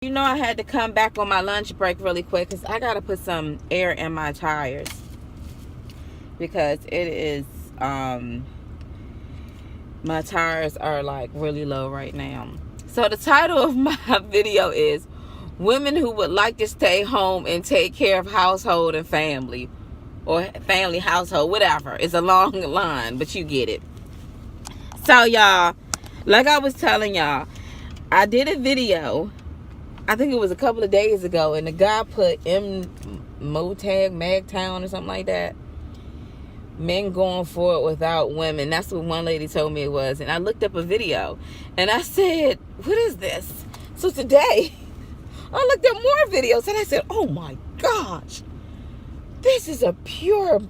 You know, I had to come back on my lunch break really quick because I got to put some air in my tires because it is, my tires are like really low right now. So the title of my video is Women Who Would Like to Stay Home and Take Care of Household and Family, or family, household, whatever. It's a long line, but you get it. So y'all, like I was telling y'all, I did a video, I think it was a couple of days ago, and the guy put Magtown or something like that. Men going for it without women. That's what one lady told me it was. And I looked up a video and I said, what is this? So today I looked up more videos and I said, oh my gosh, this is a pure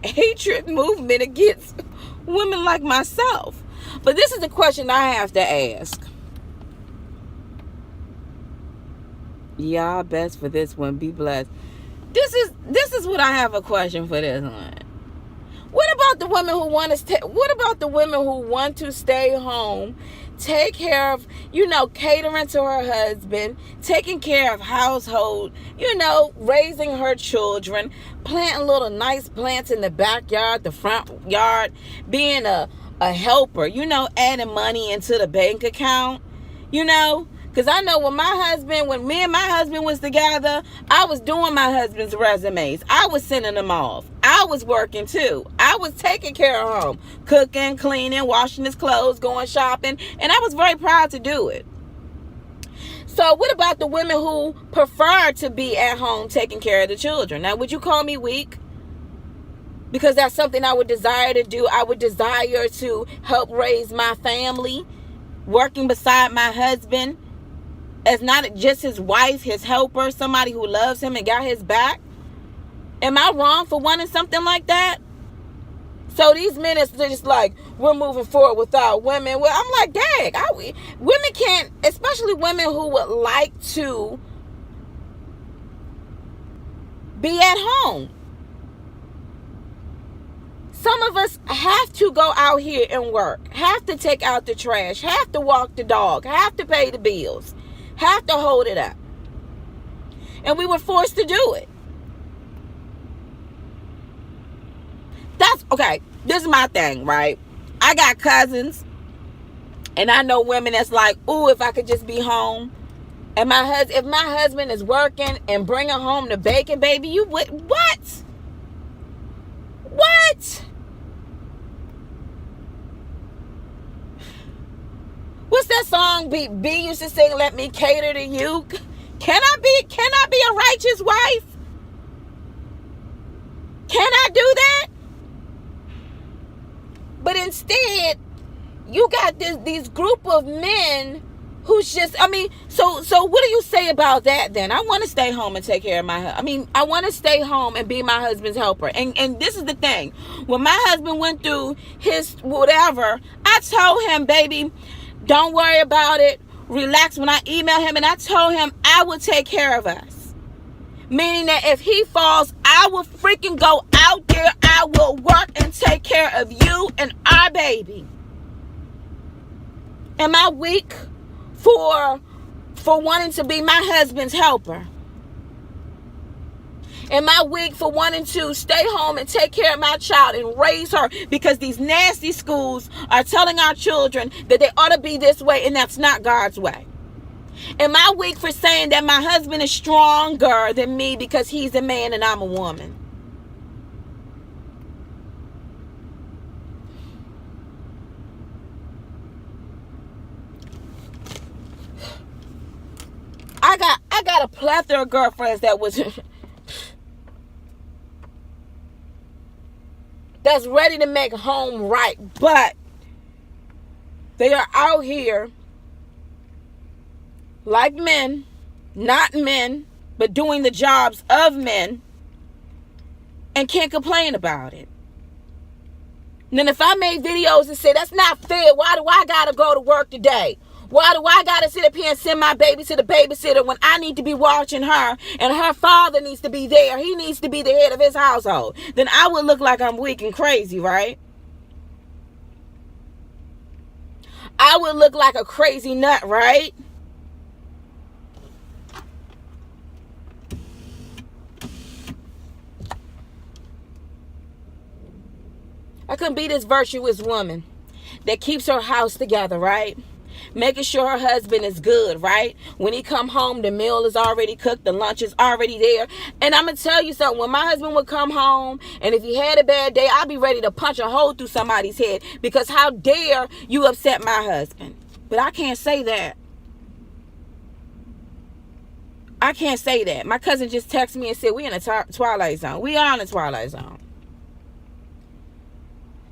hatred movement against women like myself. But this is the question I have to ask. Y'all best for this one. Be blessed. This is what I have a question for this one. What about the women who want to what about the women who want to stay home, take care of, catering to her husband, taking care of household, raising her children, planting little nice plants in the backyard, the front yard, being a helper, adding money into the bank account, Because I know when me and my husband was together, I was doing my husband's resumes. I was sending them off. I was working too. I was taking care of him, cooking, cleaning, washing his clothes, going shopping, and I was very proud to do it. So what about the women who prefer to be at home taking care of the children? Now, would you call me weak? Because that's something I would desire to do. I would desire to help raise my family, working beside my husband, as not just his wife, his helper, somebody who loves him and got his back. Am I wrong for wanting something like that? So these men are just like, we're moving forward without women. Well, I'm like, dang, women can't, especially women who would like to be at home. Some of us have to go out here and work, have to take out the trash, have to walk the dog, have to pay the bills, have to hold it up. And we were forced to do it. That's okay. This is my thing, right? I got cousins, and I know women that's like, ooh, if I could just be home. And if my husband is working and bringing home the bacon, baby, you would what? What? What's that song B used to sing? Let me cater to you. Can I be a righteous wife? Can I do that? But instead, you got these group of men who's just, so what do you say about that then? I want to stay home and take care of I want to stay home and be my husband's helper. And this is the thing. When my husband went through his whatever, I told him, baby, don't worry about it. Relax. When I emailed him and I told him I would take care of us. Meaning that if he falls, I will freaking go out there. I will work and take care of you and our baby. Am I weak for wanting to be my husband's helper? Am I weak for wanting to stay home and take care of my child and raise her because these nasty schools are telling our children that they ought to be this way and that's not God's way? Am I weak for saying that my husband is stronger than me because he's a man and I'm a woman? I got a plethora of girlfriends that's ready to make home right, but they are out here like men, not men, but doing the jobs of men and can't complain about it. And then if I made videos and say, that's not fair, why do I gotta go to work today? Why do I gotta sit up here and send my baby to the babysitter when I need to be watching her and her father needs to be there? He needs to be the head of his household. Then I would look like I'm weak and crazy, right? I would look like a crazy nut, right? I can be this virtuous woman that keeps her house together, right? Making sure her husband is good, right? When he come home, the meal is already cooked, the lunch is already there. And I'm going to tell you something. When my husband would come home, and if he had a bad day, I'd be ready to punch a hole through somebody's head. Because how dare you upset my husband? But I can't say that. I can't say that. My cousin just texted me and said, we in a twilight zone. We are in a twilight zone.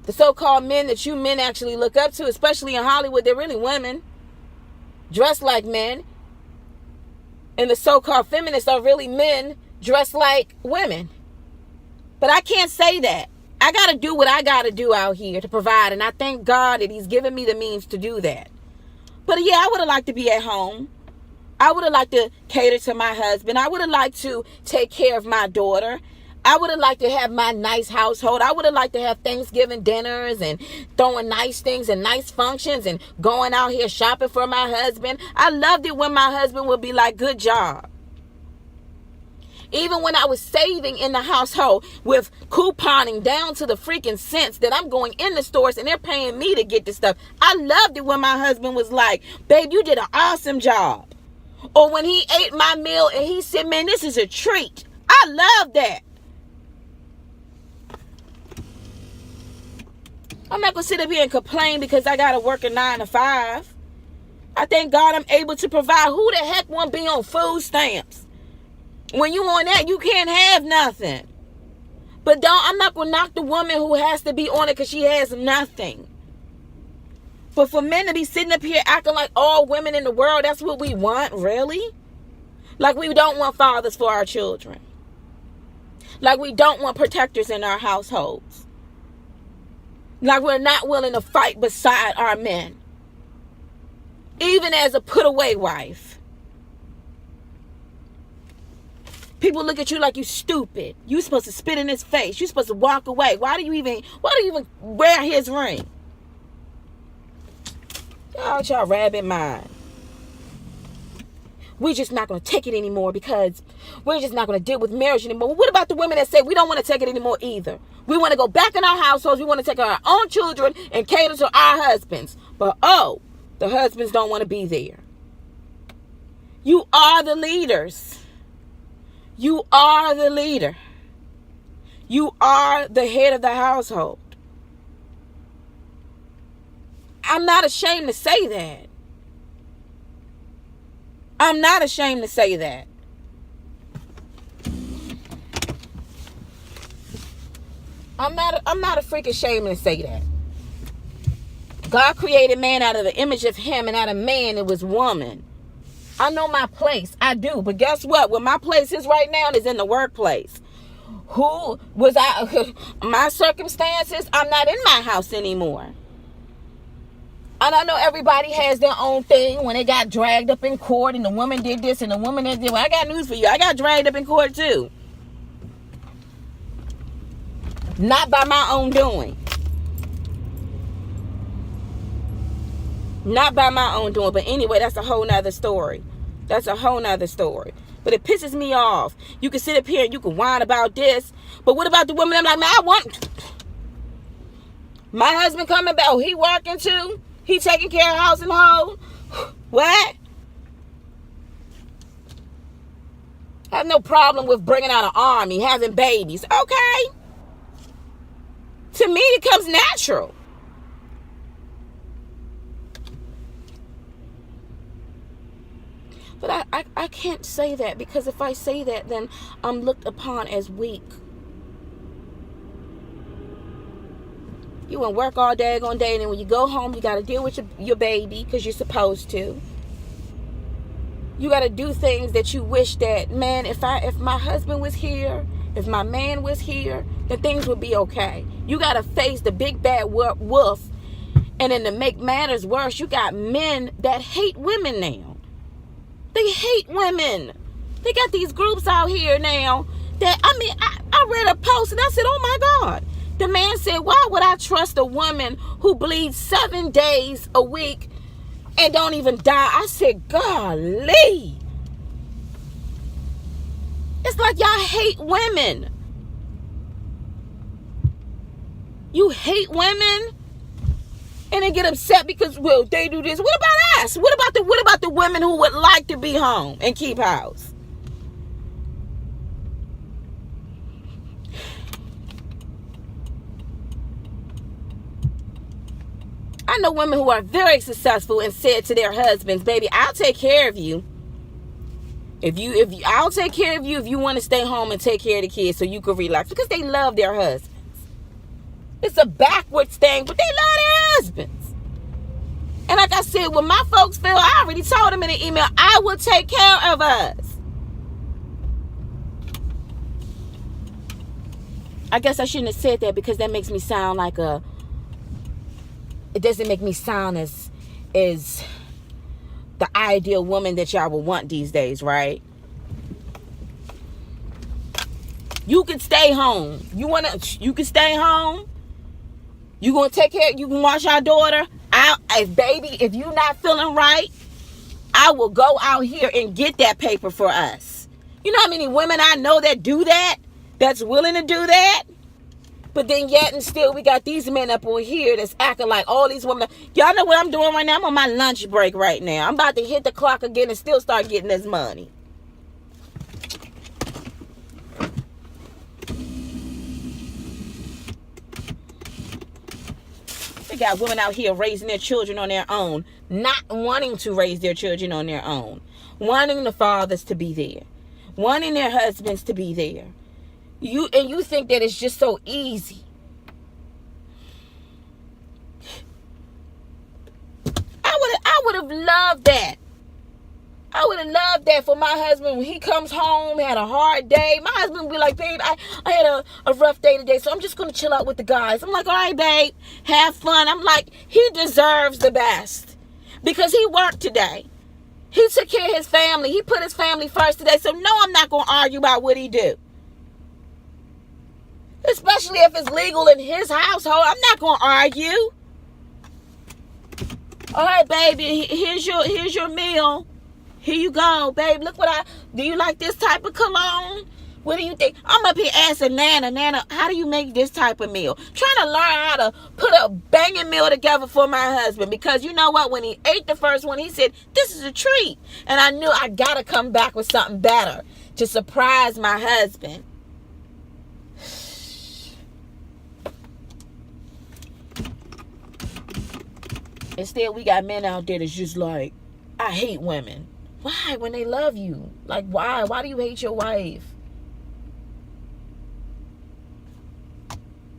The so-called men that you men actually look up to, especially in Hollywood, they're really women dressed like men. And the so-called feminists are really men dressed like women. But I can't say that. I got to do what I got to do out here to provide. And I thank God that he's given me the means to do that. But yeah, I would have liked to be at home. I would have liked to cater to my husband. I would have liked to take care of my daughter. I would have liked to have my nice household. I would have liked to have Thanksgiving dinners and throwing nice things and nice functions and going out here shopping for my husband. I loved it when my husband would be like, good job. Even when I was saving in the household with couponing down to the freaking cents that I'm going in the stores and they're paying me to get the stuff. I loved it when my husband was like, babe, you did an awesome job. Or when he ate my meal and he said, man, this is a treat. I love that. I'm not going to sit up here and complain because I got to work a 9 to 5. I thank God I'm able to provide. Who the heck want to be on food stamps? When you on that, you can't have nothing. But I'm not going to knock the woman who has to be on it because she has nothing. But for men to be sitting up here acting like all women in the world, that's what we want, really? Like we don't want fathers for our children. Like we don't want protectors in our households. Like we're not willing to fight beside our men. Even as a put away wife. People look at you like you stupid. You supposed to spit in his face. You supposed to walk away. Why do you even wear his ring? Y'all rabbit mind. We're just not going to take it anymore because we're just not going to deal with marriage anymore. Well, what about the women that say we don't want to take it anymore either? We want to go back in our households. We want to take our own children and cater to our husbands. But the husbands don't want to be there. You are the leaders. You are the leader. You are the head of the household. I'm not ashamed to say that. I'm not ashamed to say that. I'm not a freaking ashamed to say that. God created man out of the image of him, and out of man it was woman. I know my place. I do. But guess what? Where my place is right now is in the workplace. Who was I? My circumstances, I'm not in my house anymore. And I know everybody has their own thing when they got dragged up in court and the woman did this and the woman did that. Well, I got news for you. I got dragged up in court too. Not by my own doing. Not by my own doing. But anyway, that's a whole nother story. That's a whole nother story. But it pisses me off. You can sit up here and you can whine about this. But what about the woman? I'm like, man, I want my husband coming back. Oh, he working too? He taking care of house and home? What? I have no problem with bringing out an army, having babies. Okay. To me, it comes natural. But I can't say that because if I say that, then I'm looked upon as weak. You want to work all day, and then when you go home, you got to deal with your baby because you're supposed to. You got to do things that you wish that, man, if my husband was here, if my man was here, then things would be okay. You got to face the big bad wolf. And then to make matters worse, you got men that hate women now. They hate women. They got these groups out here now that, I read a post and I said, oh my God. The man said, why would I trust a woman who bleeds 7 days a week and don't even die? I said, golly. It's like y'all hate women. You hate women and they get upset because, well, they do this. What about us? What about the women who would like to be home and keep house? I know women who are very successful and said to their husbands, baby, I'll take care of you. I'll take care of you if you want to stay home and take care of the kids so you can relax. Because they love their husbands. It's a backwards thing, but they love their husbands. And like I said, when my folks feel, I already told them in an email, I will take care of us. I guess I shouldn't have said that because that makes me sound like it doesn't make me sound as the ideal woman that y'all would want these days, right? You can stay home. You can stay home. You gonna take care. You can watch our daughter. If you not feeling right, I will go out here and get that paper for us. You know how many women I know that do that? That's willing to do that? But then yet and still we got these men up on here that's acting like all these women. Y'all know what I'm doing right now? I'm on my lunch break right now. I'm about to hit the clock again and still start getting this money. We got women out here raising their children on their own, not wanting to raise their children on their own, wanting the fathers to be there, wanting their husbands to be there. You think that it's just so easy. I would have loved that. I would have loved that for my husband when he comes home, had a hard day. My husband would be like, babe, I had a rough day today, so I'm just going to chill out with the guys. I'm like, all right, babe, have fun. I'm like, he deserves the best because he worked today. He took care of his family. He put his family first today. So no, I'm not going to argue about what he do. Especially if it's legal in his household. I'm not going to argue. All right, baby, here's your meal. Here you go, babe. Look do you like this type of cologne? What do you think? I'm up here asking Nana, how do you make this type of meal? Trying to learn how to put a banging meal together for my husband. Because you know what? When he ate the first one, he said, this is a treat. And I knew I got to come back with something better to surprise my husband. Instead, we got men out there that's just like, I hate women. Why? When they love you. Like, why? Why do you hate your wife?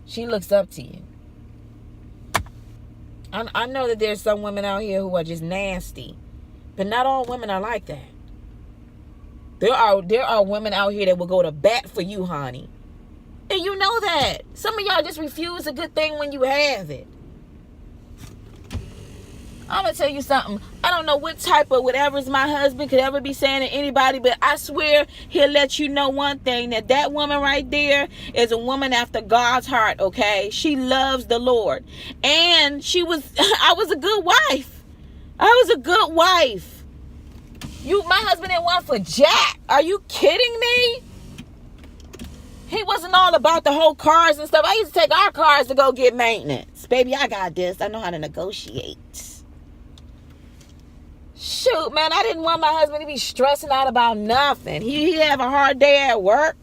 She looks up to you. I know that there's some women out here who are just nasty. But not all women are like that. There are women out here that will go to bat for you, honey. And you know that. Some of y'all just refuse a good thing when you have it. I'm going to tell you something. I don't know what type of whatever's my husband could ever be saying to anybody, but I swear he'll let you know one thing, that woman right there is a woman after God's heart, okay? She loves the Lord. And I was a good wife. I was a good wife. My husband didn't want for jack. Are you kidding me? He wasn't all about the whole cars and stuff. I used to take our cars to go get maintenance. Baby, I got this. I know how to negotiate. Shoot, man, I didn't want my husband to be stressing out about nothing. He have a hard day at work.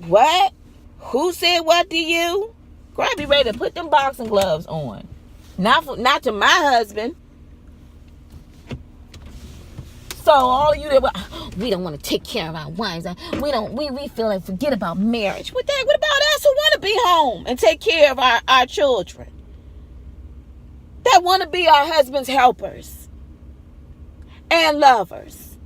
What? Who said what to you? Girl, be ready to put them boxing gloves on. Not to my husband. So all of you that we don't want to take care of our wives. We feel like forget about marriage. What about us who want to be home and take care of our children? That want to be our husband's helpers and lovers.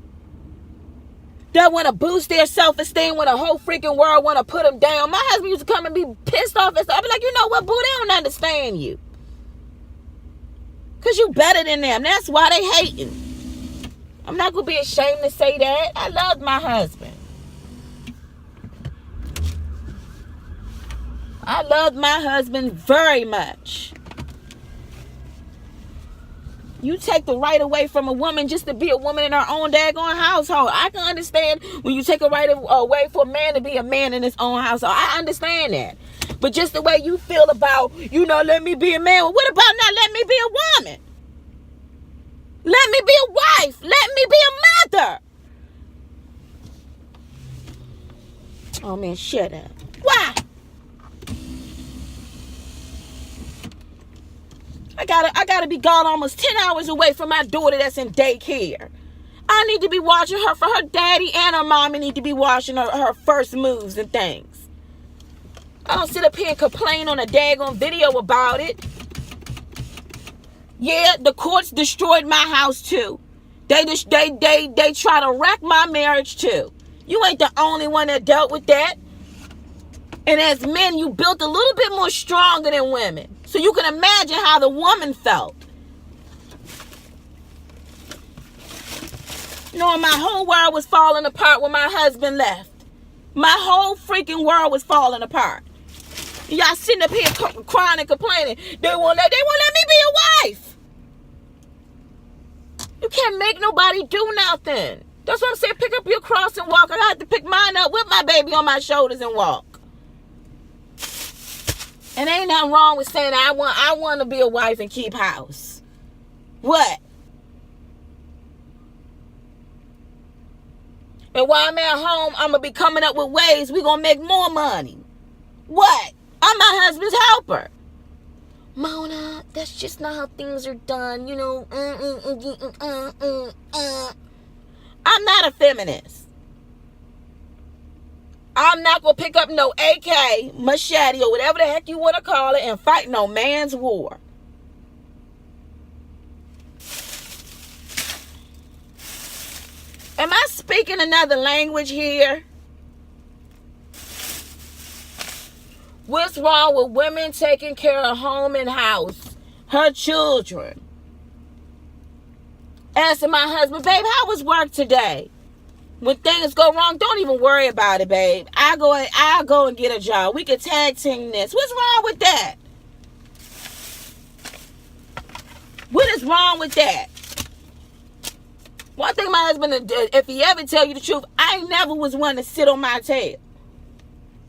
That want to boost their self-esteem when the whole freaking world want to put them down. My husband used to come and be pissed off and stuff. I'd be like, you know what, boo, they don't understand you. Because you better than them. That's why they hating. I'm not going to be ashamed to say that. I love my husband. I love my husband very much. You take the right away from a woman just to be a woman in her own daggone household. I can understand when you take a right away for a man to be a man in his own household. I understand that. But just the way you feel about, let me be a man. Well, what about not let me be a woman? Let me be a wife. Let me be a mother. Oh, man, shut up. Why? I gotta be gone almost 10 hours away from my daughter that's in daycare. I need to be watching her for her daddy and her mommy need to be watching her first moves and things. I don't sit up here and complain on a daggone video about it. Yeah, the courts destroyed my house too. They try to wreck my marriage too. You ain't the only one that dealt with that. And as men, you built a little bit more stronger than women. So you can imagine how the woman felt. Knowing my whole world was falling apart when my husband left. My whole freaking world was falling apart. Y'all sitting up here crying and complaining. They won't let me be a wife. You can't make nobody do nothing. That's what I'm saying. Pick up your cross and walk. I have to pick mine up with my baby on my shoulders and walk. And ain't nothing wrong with saying I want to be a wife and keep house. What? And while I'm at home, I'm going to be coming up with ways we're going to make more money. What? I'm my husband's helper. Mona, that's just not how things are done. I'm not a feminist. I'm not going to pick up no AK, machete, or whatever the heck you want to call it and fight no man's war. Am I speaking another language here? What's wrong with women taking care of home and house, her children? Asking my husband, babe, how was work today? When things go wrong, don't even worry about it, babe. I'll go and get a job. We can tag team this. What's wrong with that? What is wrong with that? One thing my husband, if he ever tell you the truth, I never was one to sit on my tail.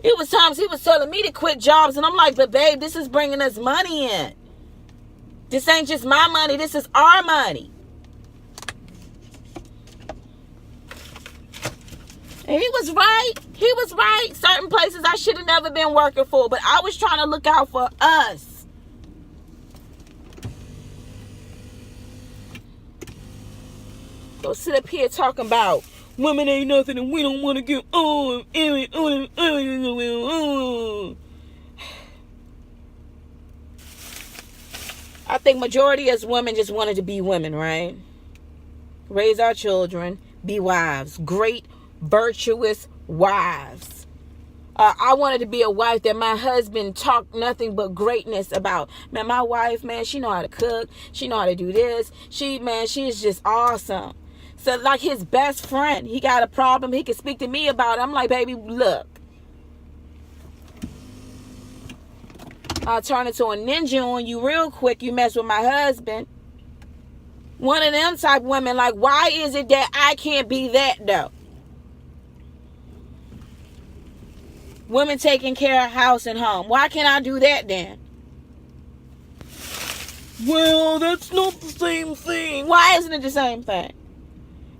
It was times he was telling me to quit jobs, and I'm like, but babe, this is bringing us money in. This ain't just my money. This is our money. And he was right. He was right. Certain places I should have never been working for, but I was trying to look out for us. Go sit up here talking about women ain't nothing and we don't want to get on. I think majority of us women just wanted to be women, right? Raise our children, be wives, great, virtuous wives. I wanted to be a wife that my husband talked nothing but greatness about. Man, my wife, man, she know how to cook. She know how to do this. She is just awesome. So like his best friend, he got a problem. He can speak to me about it. I'm like, baby, look. I'll turn into a ninja on you real quick. You mess with my husband. One of them type women, like, why is it that I can't be that though? Women taking care of house and home. Why can't I do that then? Well, that's not the same thing. Why isn't it the same thing?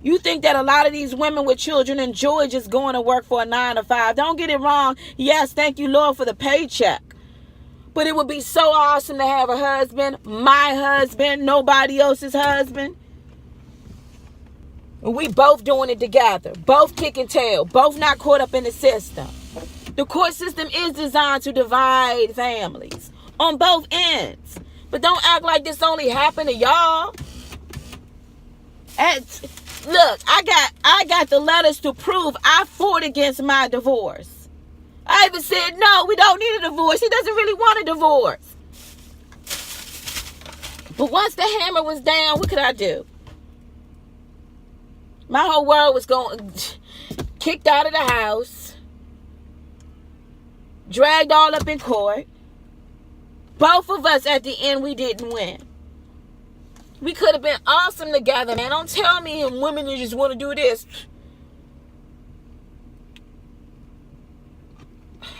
You think that a lot of these women with children enjoy just going to work for a 9 to 5. Don't get it wrong. Yes, thank you, Lord, for the paycheck. But it would be so awesome to have a husband, my husband, nobody else's husband. And we both doing it together. Both kicking tail. Both not caught up in the system. The court system is designed to divide families on both ends. But don't act like this only happened to y'all. Look, I got the letters to prove I fought against my divorce. I even said, no, we don't need a divorce. He doesn't really want a divorce. But once the hammer was down, what could I do? My whole world was kicked out of the house. Dragged all up in court. Both of us at the end, we didn't win. We could have been awesome together, man. Don't tell me women you just want to do this.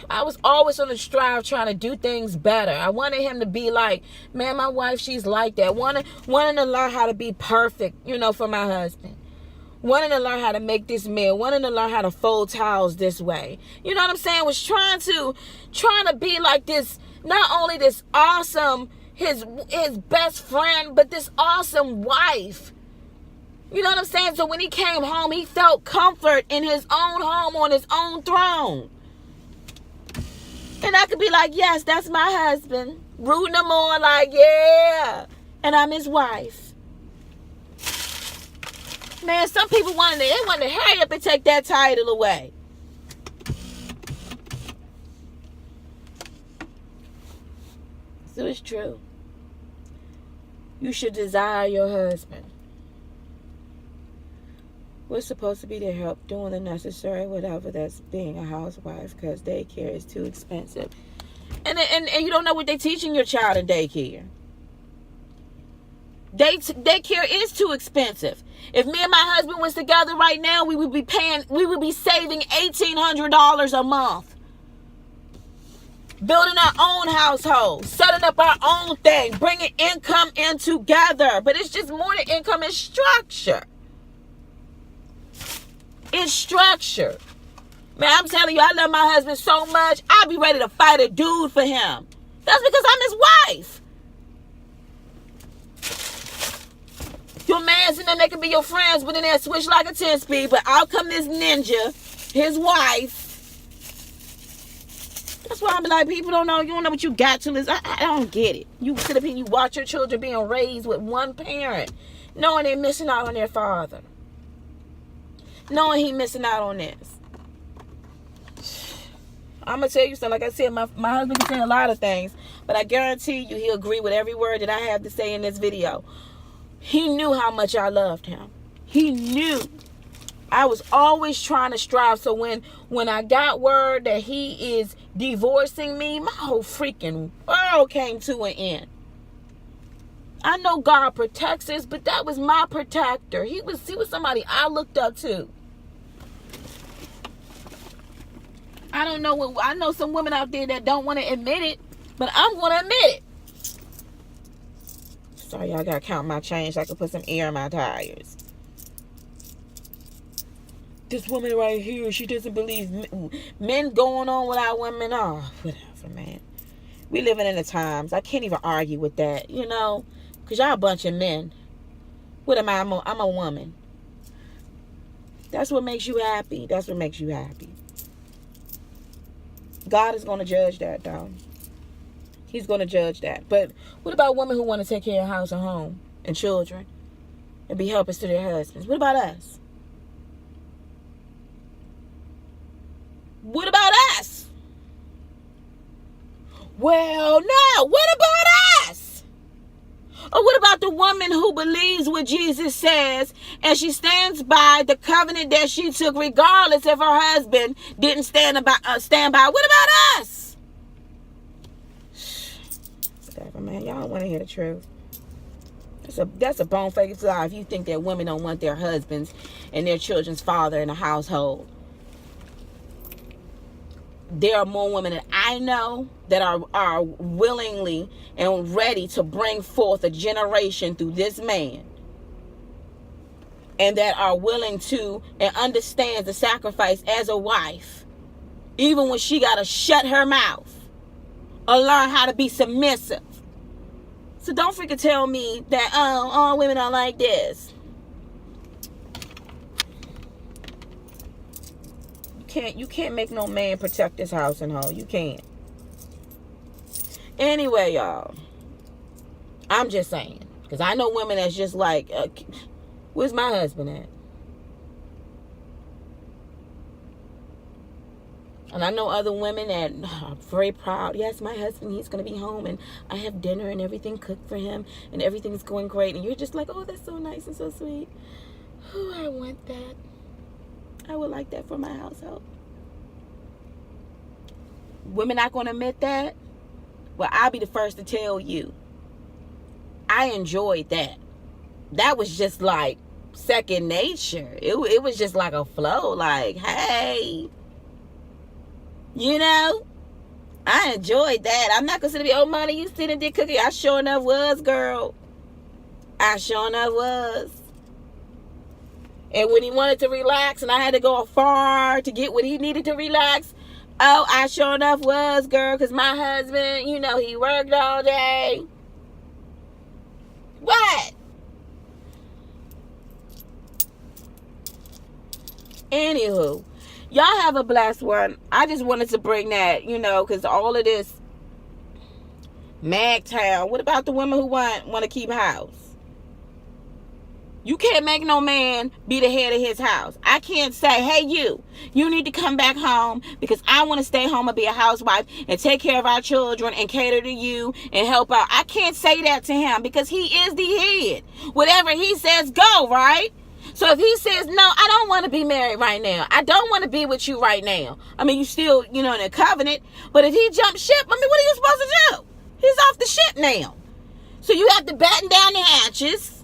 I was always on the strive trying to do things better. I wanted him to be like, man, my wife, she's like that. Wanting to learn how to be perfect, for my husband. Wanting to learn how to make this meal. Wanting to learn how to fold towels this way. You know what I'm saying? Was trying to be like this, not only this awesome, his best friend, but this awesome wife. You know what I'm saying? So when he came home, he felt comfort in his own home on his own throne. And I could be like, yes, that's my husband. Rooting him on like, yeah. And I'm his wife. Man, some people wanted to hurry up and take that title away. So it's true. You should desire your husband. We're supposed to be there help doing the necessary, whatever that's being a housewife, because daycare is too expensive. And you don't know what they're teaching your child in daycare. Daycare is too expensive. If me and my husband was together right now, we would be saving $1,800 a month. Building our own household, setting up our own thing, bringing income in together. But it's just more than income, it's structure. It's structure. Man, I'm telling you, I love my husband so much, I'll be ready to fight a dude for him. That's because I'm his wife. Your mans and them, they can be your friends, but then they'll switch like a 10-speed. But out come this ninja, his wife. That's why I'm like, people don't know. You don't know what you got till it's. I don't get it. You sit up here and you watch your children being raised with one parent, knowing they're missing out on their father. Knowing he missing out on this. I'm going to tell you something. Like I said, my husband can say a lot of things, but I guarantee you he'll agree with every word that I have to say in this video. He knew how much I loved him. He knew. I was always trying to strive. So when I got word that he is divorcing me, my whole freaking world came to an end. I know God protects us, but that was my protector. He was somebody I looked up to. I know some women out there that don't want to admit it, but I'm going to admit it. Sorry, y'all got to count my change so I can put some air in my tires. This woman right here, she doesn't believe men going on without women. Oh, whatever, man. We living in the times. I can't even argue with that, because y'all a bunch of men. What am I? I'm a woman. That's what makes you happy. That's what makes you happy. God is going to judge that, though. He's going to judge that. But what about women who want to take care of house and home and children and be helpers to their husbands? What about us? What about us? Well, no. What about us? Or what about the woman who believes what Jesus says and she stands by the covenant that she took regardless if her husband didn't stand by? What about us? Whatever, man. Y'all don't want to hear the truth. That's a bone-faced lie if you think that women don't want their husbands and their children's father in the household. There are more women that I know that are willingly and ready to bring forth a generation through this man. And that are willing to and understand the sacrifice as a wife. Even when she got to shut her mouth. Or learn how to be submissive. So don't freaking tell me that, all women are like this. You can't make no man protect this house and home. You can't. Anyway, y'all. I'm just saying. Because I know women that's just like, where's my husband at? And I know other women that are very proud. Yes, my husband, he's going to be home. And I have dinner and everything cooked for him. And everything's going great. And you're just like, oh, that's so nice and so sweet. Oh, I want that. I would like that for my household. Women not going to admit that? Well, I'll be the first to tell you. I enjoyed that. That was just like second nature. It was just like a flow. Like, hey. I enjoyed that. I'm not gonna be, oh, money, you sitting there cooking. I sure enough was, girl. I sure enough was. And when he wanted to relax and I had to go far to get what he needed to relax, oh, I sure enough was, girl, because my husband, you know, he worked all day. What? Anywho, y'all have a blessed one. I just wanted to bring that, you know, because all of this Magtown. What about the women who want to keep house? You can't make no man be the head of his house. I can't say, hey, you need to come back home because I want to stay home and be a housewife and take care of our children and cater to you and help out. I can't say that to him because he is the head. Whatever he says, go, right? So if he says, no, I don't want to be married right now. I don't want to be with you right now. I mean, you still, you know, in a covenant. But if he jumps ship, I mean, what are you supposed to do? He's off the ship now. So you have to batten down the hatches,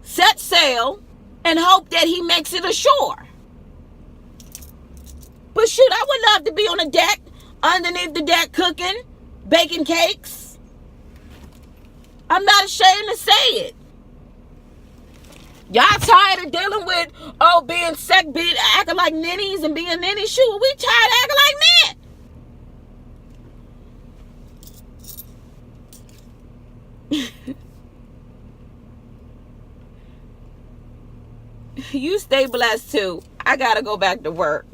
set sail, and hope that he makes it ashore. But shoot, I would love to be on the deck, underneath the deck cooking, baking cakes. I'm not ashamed to say it. Y'all tired of dealing with, being acting like ninnies and being ninnies? Shoot, we tired of acting like men. You stay blessed too. I gotta go back to work.